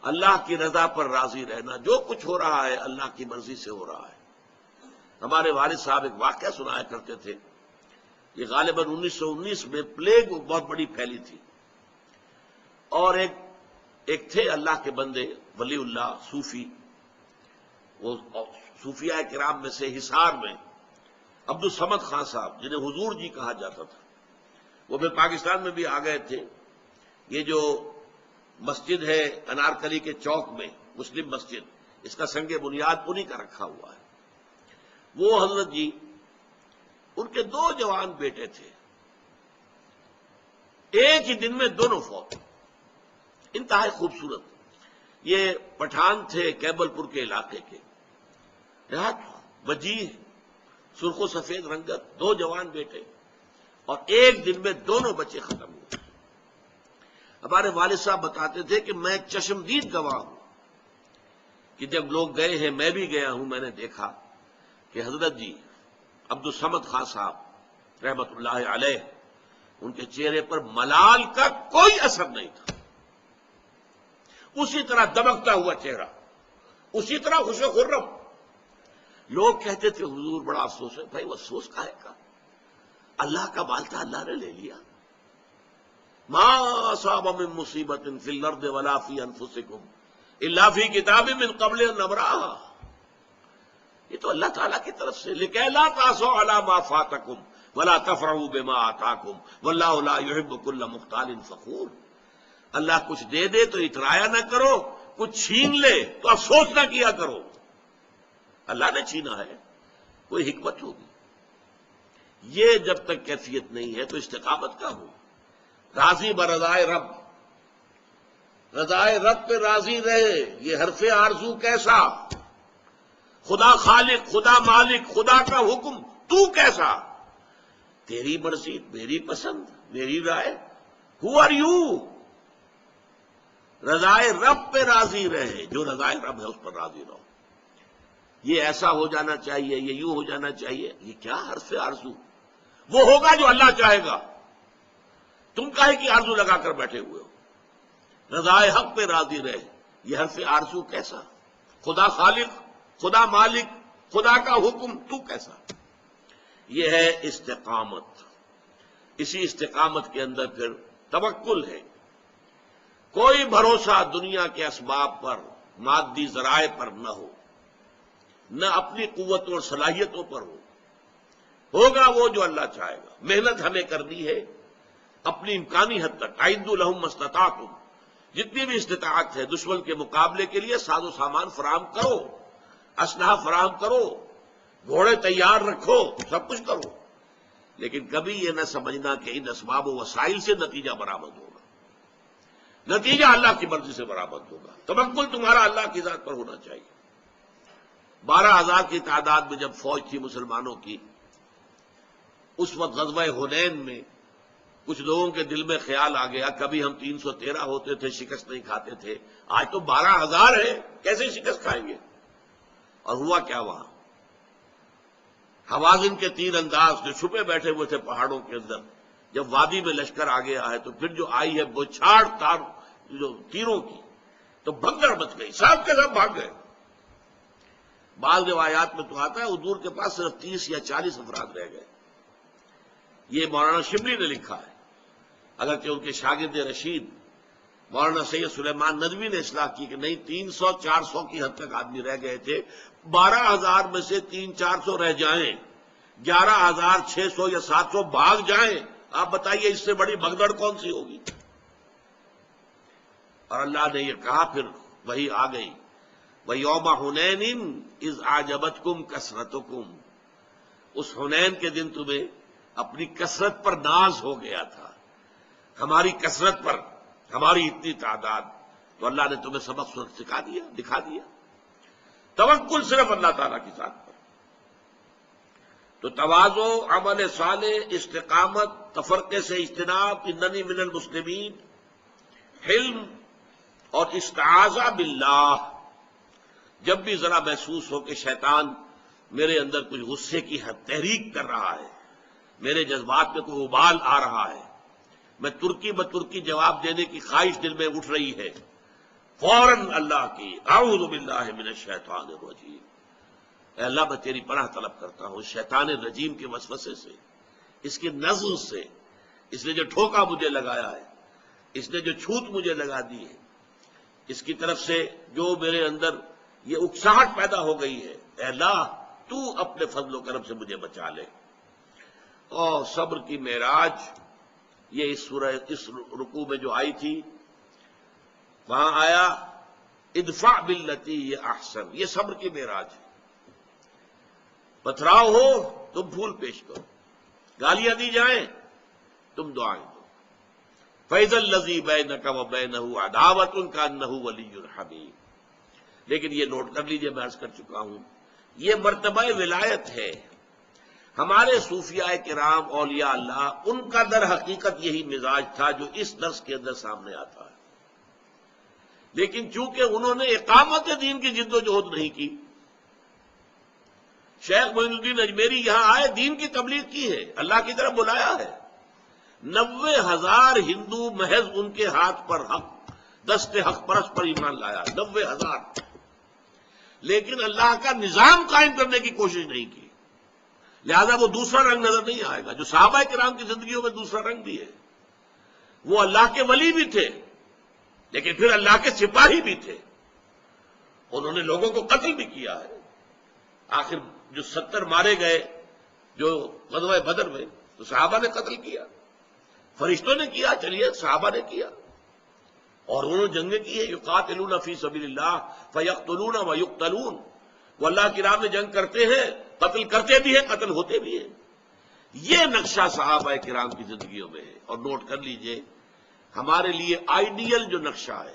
اللہ کی رضا پر راضی رہنا. جو کچھ ہو رہا ہے اللہ کی مرضی سے ہو رہا ہے. ہمارے والد صاحب ایک واقعہ سنایا کرتے تھے. یہ غالباً 1919 میں پلیگ بہت بڑی پھیلی تھی، اور ایک تھے اللہ کے بندے، ولی اللہ، صوفی. وہ صوفیاء کرام میں سے حصار میں عبد الصمد خان صاحب، جنہیں حضور جی کہا جاتا تھا، وہ پھر پاکستان میں بھی آ گئے تھے. یہ جو مسجد ہے انارکلی کے چوک میں، مسلم مسجد، اس کا سنگ بنیاد انہی کا رکھا ہوا ہے. وہ حضرت جی، ان کے 2 جوان بیٹے تھے، ایک ہی دن میں دونوں فوت، انتہائی خوبصورت. یہ پٹھان تھے کیبل پور کے علاقے کے، وجیح، سرخ و سفید رنگت، 2 جوان بیٹے، اور ایک دن میں دونوں بچے ختم ہوئے. ہمارے والد صاحب بتاتے تھے کہ میں چشمدید گواہ ہوں کہ جب لوگ گئے ہیں، میں بھی گیا ہوں، میں نے دیکھا کہ حضرت جی عبد الصمد خان صاحب رحمت اللہ علیہ، ان کے چہرے پر ملال کا کوئی اثر نہیں تھا. اسی طرح دمکتا ہوا چہرہ، اسی طرح خوش و خرم. لوگ کہتے تھے حضور بڑا افسوس ہے. بھائی وہ افسوس کاہے کا؟ اللہ کا مال تھا، اللہ نے لے لیا. ما اصاب من مصیبت فی الارض ولا فی انفسکم الا فی کتاب من قبل ان نبرأھا. یہ تو اللہ تعالیٰ کی طرف سے، لکھے لا تاسوا علی ما فاتکم ولا تفرحوا بما آتاکم واللہ لا یحب کل مختال فخور. اللہ کچھ دے دے تو اترایا نہ کرو، کچھ چھین لے تو افسوس نہ کیا کرو. اللہ نے چھینا ہے، کوئی حکمت ہوگی. یہ جب تک کیفیت نہیں ہے تو استقامت کا ہو. راضی برضائے رب، رضائے رب پہ راضی رہے. یہ حرف آرزو کیسا؟ خدا خالق، خدا مالک، خدا کا حکم، تو کیسا؟ تیری مرضی، میری پسند، میری رائے. Who are you? رضائے رب پہ راضی رہے. جو رضائے رب ہے اس پر راضی رہو. یہ ایسا ہو جانا چاہیے، یہ یوں ہو جانا چاہیے. یہ کیا حرف آرزو؟ وہ ہوگا جو اللہ چاہے گا. تم کاہے کی آرزو لگا کر بیٹھے ہوئے ہو؟ رضائے حق پہ راضی رہے. یہ حرف آرزو کیسا؟ خدا خالق، خدا مالک، خدا کا حکم، تو کیسا؟ یہ ہے استقامت. اسی استقامت کے اندر پھر توکل ہے. کوئی بھروسہ دنیا کے اسباب پر، مادی ذرائع پر نہ ہو، نہ اپنی قوتوں اور صلاحیتوں پر ہو. ہوگا وہ جو اللہ چاہے گا. محنت ہمیں کرنی ہے اپنی امکانی حد تک. اعدوا لهم ما استطعتم، جتنی بھی استطاعت ہے دشمن کے مقابلے کے لیے ساز و سامان فراہم کرو، اسلحہ فراہم کرو، گھوڑے تیار رکھو، سب کچھ کرو. لیکن کبھی یہ نہ سمجھنا کہ ان اسباب و وسائل سے نتیجہ برآمد ہوگا، نتیجہ اللہ کی مرضی سے برآمد ہوگا۔ توکل تمہارا اللہ کی ذات پر ہونا چاہیے۔ 12,000 کی تعداد میں جب فوج تھی مسلمانوں کی، اس وقت غزوہ حنین میں کچھ لوگوں کے دل میں خیال آ گیا، کبھی ہم 313 ہوتے تھے، شکست نہیں کھاتے تھے، آج تو 12,000 ہے، کیسے شکست کھائیں گے؟ اور ہوا کیا وہاں؟ حوازن کے تیر انداز جو چھپے بیٹھے ہوئے تھے پہاڑوں کے اندر، جب وادی میں لشکر آگے آئے تو پھر جو آئی ہے بوچھاڑ تار جو تیروں کی، تو بھگدڑ مچ گئی، سب کے سب بھاگ گئے۔ بعض روایات میں تو آتا ہے حضور کے پاس صرف 30 یا 40 افراد رہ گئے۔ یہ مولانا شبلی نے لکھا ہے، اگرچہ ان کے شاگرد رشید مولانا سید سلیمان ندوی نے اصلاح کی کہ نہیں، 300-400 کی حد تک آدمی رہ گئے تھے، 12,000 میں سے 300-400 رہ جائیں، 11,600 یا 700 بھاگ جائیں، آپ بتائیے اس سے بڑی بھگدڑ کون سی ہوگی؟ اور اللہ نے یہ کہا، پھر وہی آ گئی، وَيَوْمَ حُنَيْنٍ إِذْ أَعْجَبَتْكُمْ كَثْرَتُكُمْ، اس حنین کے دن تمہیں اپنی کثرت پر ناز ہو گیا تھا، ہماری کثرت پر، ہماری اتنی تعداد، تو اللہ نے تمہیں سبق سکھا دیا، دکھا دیا۔ توکل صرف اللہ تعالیٰ کی ذات پر۔ تو تواضع، عمل صالح، استقامت، تفرقے سے اجتناب، اننی من المسلمین، حلم اور استعاذہ باللہ، جب بھی ذرا محسوس ہو کہ شیطان میرے اندر کچھ غصے کی تحریک کر رہا ہے، میرے جذبات میں کوئی ابال آ رہا ہے، میں ترکی بترکی جواب دینے کی خواہش دل میں اٹھ رہی ہے، فوراً اللہ کی اعوذ باللہ من الشیطان الرجیم، اے اللہ میں تیری پناہ طلب کرتا ہوں شیطان الرجیم کے وسوسے سے، اس کی نزغ سے، اس نے جو ٹھوکا مجھے لگایا ہے، اس نے جو چھوت مجھے لگا دی ہے، اس کی طرف سے جو میرے اندر یہ اکساہٹ پیدا ہو گئی ہے، اے اللہ تو اپنے فضل و کرم سے مجھے بچا لے۔ اور صبر کی معراج، یہ اس رکوع میں جو آئی تھی، وہاں آیا ادفع باللتی یہ احسن، یہ صبر کی معراج ہے۔ پتھراؤ ہو تم پھول پیش کرو، گالیاں دی جائیں تم دعائیں دو، فَإِذَا الَّذِي بَيْنَكَ وَبَيْنَهُ عَدَاوَةٌ كَأَنَّهُ وَلِيٌّ حَمِيمٌ۔ لیکن یہ نوٹ کر لیجئے، میں عرض کر چکا ہوں، یہ مرتبہ ولایت ہے۔ ہمارے صوفیاء کرام، اولیاء اللہ، ان کا در حقیقت یہی مزاج تھا جو اس درس کے اندر سامنے آتا ہے، لیکن چونکہ انہوں نے اقامت دین کی جد و جہد نہیں کی، شیخ معین الدین اجمیری یہاں آئے، دین کی تبلیغ کی ہے، اللہ کی طرف بلایا ہے، 90,000 ہندو محض ان کے ہاتھ پر حق، دست حق پرست پر ایمان لایا، 90,000، لیکن اللہ کا نظام قائم کرنے کی کوشش نہیں کی، لہذا وہ دوسرا رنگ نظر نہیں آئے گا جو صحابہ کرام کی زندگیوں میں دوسرا رنگ بھی ہے۔ وہ اللہ کے ولی بھی تھے، لیکن پھر اللہ کے سپاہی بھی تھے، انہوں نے لوگوں کو قتل بھی کیا ہے۔ آخر جو 70 مارے گئے جو غزوہ بدر میں، تو صحابہ نے قتل کیا، فرشتوں نے کیا، چلیے صحابہ نے کیا، اور انہوں نے جنگیں کی ہے، یقاتلون فی سبیل اللہ فیقتلون ویقتلون، وہ اللہ کی راہ میں جنگ کرتے ہیں، قتل کرتے بھی ہیں، قتل ہوتے بھی ہیں۔ یہ نقشہ صحابہ کرام کی زندگیوں میں ہے، اور نوٹ کر لیجئے ہمارے لیے آئیڈیل جو نقشہ ہے،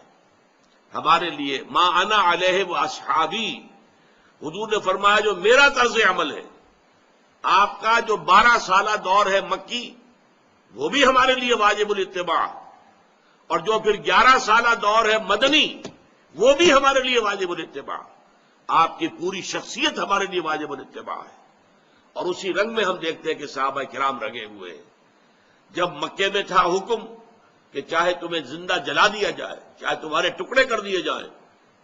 ہمارے لیے ما انا علیہ و اصحابی، حضور نے فرمایا جو میرا طرز عمل ہے، آپ کا جو 12 سالہ دور ہے مکی، وہ بھی ہمارے لیے واجب الاتباع، اور جو پھر 11 سالہ دور ہے مدنی، وہ بھی ہمارے لیے واجب الاتباع، آپ کی پوری شخصیت ہمارے لیے واجب الاتباع ہے۔ اور اسی رنگ میں ہم دیکھتے ہیں کہ صحابہ کرام رنگے ہوئے ہیں۔ جب مکے میں تھا حکم کہ چاہے تمہیں زندہ جلا دیا جائے، چاہے تمہارے ٹکڑے کر دیے جائیں،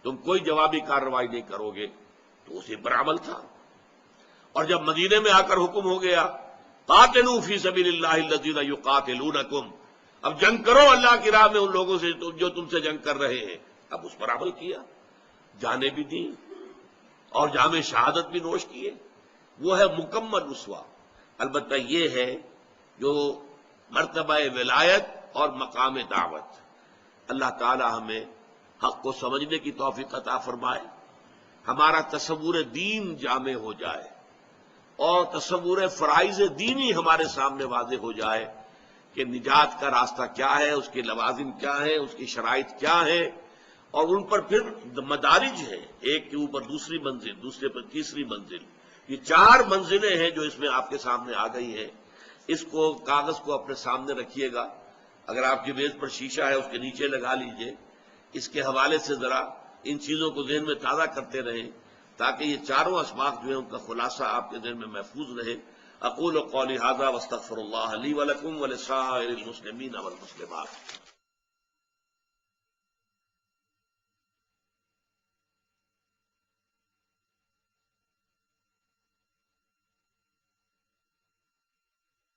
تم کوئی جوابی کارروائی نہیں کرو گے، تو اسی پر عمل تھا۔ اور جب مدینے میں آ کر حکم ہو گیا قاتلوا فی سبیل اللہ الذین یقاتلونکم، اب جنگ کرو اللہ کی راہ میں ان لوگوں سے جو تم سے جنگ کر رہے ہیں، اب اس پر عمل کیا، جانیں بھی دیں اور جام شہادت بھی نوش کیے، وہ ہے مکمل اسوہ۔ البتہ یہ ہے جو مرتبہ ولایت اور مقام دعوت، اللہ تعالی ہمیں حق کو سمجھنے کی توفیق عطا فرمائے، ہمارا تصور دین جامع ہو جائے، اور تصور فرائض دینی ہمارے سامنے واضح ہو جائے کہ نجات کا راستہ کیا ہے، اس کے لوازم کیا ہیں، اس کی شرائط کیا ہیں، اور ان پر پھر مدارج ہے، ایک کے اوپر دوسری منزل، دوسرے پر تیسری منزل، یہ 4 منزلیں ہیں جو اس میں آپ کے سامنے آ گئی ہیں۔ اس کو کاغذ کو اپنے سامنے رکھیے گا، اگر آپ کی میز پر شیشہ ہے اس کے نیچے لگا لیجئے، اس کے حوالے سے ذرا ان چیزوں کو ذہن میں تازہ کرتے رہیں تاکہ یہ 4 اسباق جو ہیں ان کا خلاصہ آپ کے ذہن میں محفوظ رہے۔ اقول قولی ھذا واستغفر اللہ لی ولکم ولسائر المسلمین والمسلمات۔